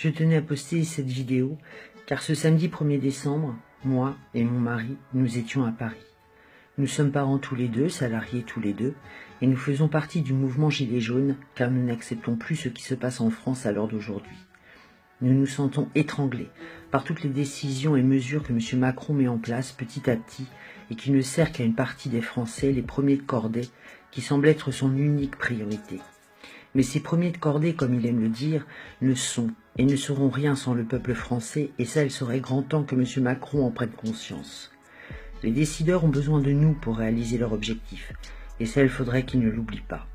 Je tenais à poster cette vidéo car ce samedi 1er décembre, moi et mon mari, nous étions à Paris. Nous sommes parents tous les deux, salariés tous les deux, et nous faisons partie du mouvement Gilets jaunes car nous n'acceptons plus ce qui se passe en France à l'heure d'aujourd'hui. Nous nous sentons étranglés par toutes les décisions et mesures que M. Macron met en place petit à petit et qui ne sert qu'à une partie des Français, les premiers de cordée, qui semble être son unique priorité. Mais ces premiers de cordée, comme il aime le dire, ne sont et ne seront rien sans le peuple français, et ça, il serait grand temps que M. Macron en prenne conscience. Les décideurs ont besoin de nous pour réaliser leur objectif, et ça, il faudrait qu'ils ne l'oublient pas.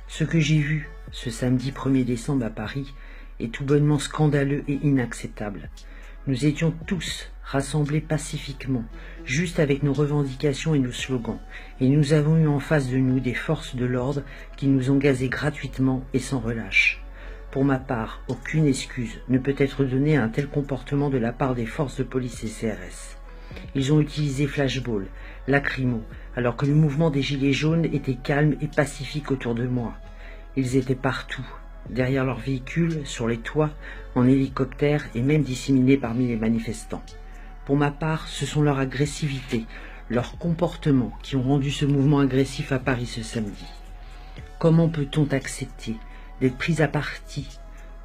Ce que j'ai vu ce samedi 1er décembre à Paris est tout bonnement scandaleux et inacceptable. Nous étions tous rassemblés pacifiquement, juste avec nos revendications et nos slogans, et nous avons eu en face de nous des forces de l'ordre qui nous ont gazés gratuitement et sans relâche. Pour ma part, aucune excuse ne peut être donnée à un tel comportement de la part des forces de police et CRS. Ils ont utilisé flashball, lacrymo, alors que le mouvement des Gilets jaunes était calme et pacifique autour de moi. Ils étaient partout, derrière leurs véhicules, sur les toits, en hélicoptère et même disséminés parmi les manifestants. Pour ma part, ce sont leur agressivité, leur comportement qui ont rendu ce mouvement agressif à Paris ce samedi. Comment peut-on accepter d'être pris à partie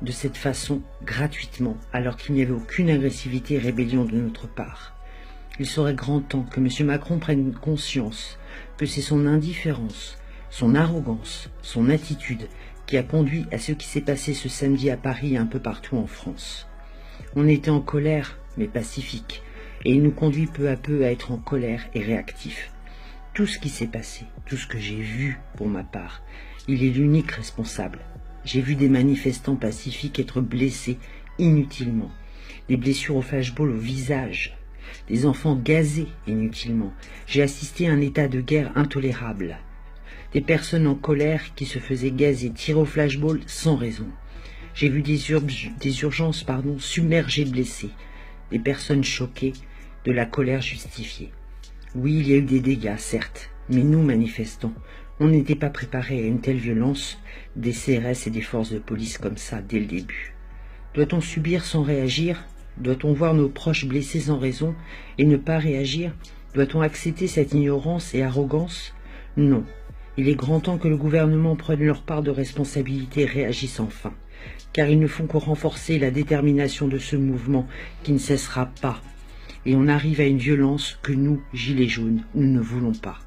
de cette façon gratuitement alors qu'il n'y avait aucune agressivité et rébellion de notre part? Il serait grand temps que M. Macron prenne conscience que c'est son indifférence, son arrogance, son attitude qui a conduit à ce qui s'est passé ce samedi à Paris et un peu partout en France. On était en colère, mais pacifique, et il nous conduit peu à peu à être en colère et réactifs. Tout ce qui s'est passé, tout ce que j'ai vu pour ma part, il est l'unique responsable. J'ai vu des manifestants pacifiques être blessés inutilement, des blessures au flashball au visage, des enfants gazés inutilement. J'ai assisté à un état de guerre intolérable. Des personnes en colère qui se faisaient gazer, tirer au flashball sans raison. J'ai vu des urgences submergées de blessés, des personnes choquées, de la colère justifiée. Oui, il y a eu des dégâts, certes, mais nous, manifestants, on n'était pas préparés à une telle violence des CRS et des forces de police comme ça dès le début. Doit-on subir sans réagir? Doit-on voir nos proches blessés sans raison et ne pas réagir? Doit-on accepter cette ignorance et arrogance? Non. Il est grand temps que le gouvernement prenne leur part de responsabilité et réagisse enfin, car ils ne font que renforcer la détermination de ce mouvement qui ne cessera pas. Et on arrive à une violence que nous, Gilets jaunes, nous ne voulons pas.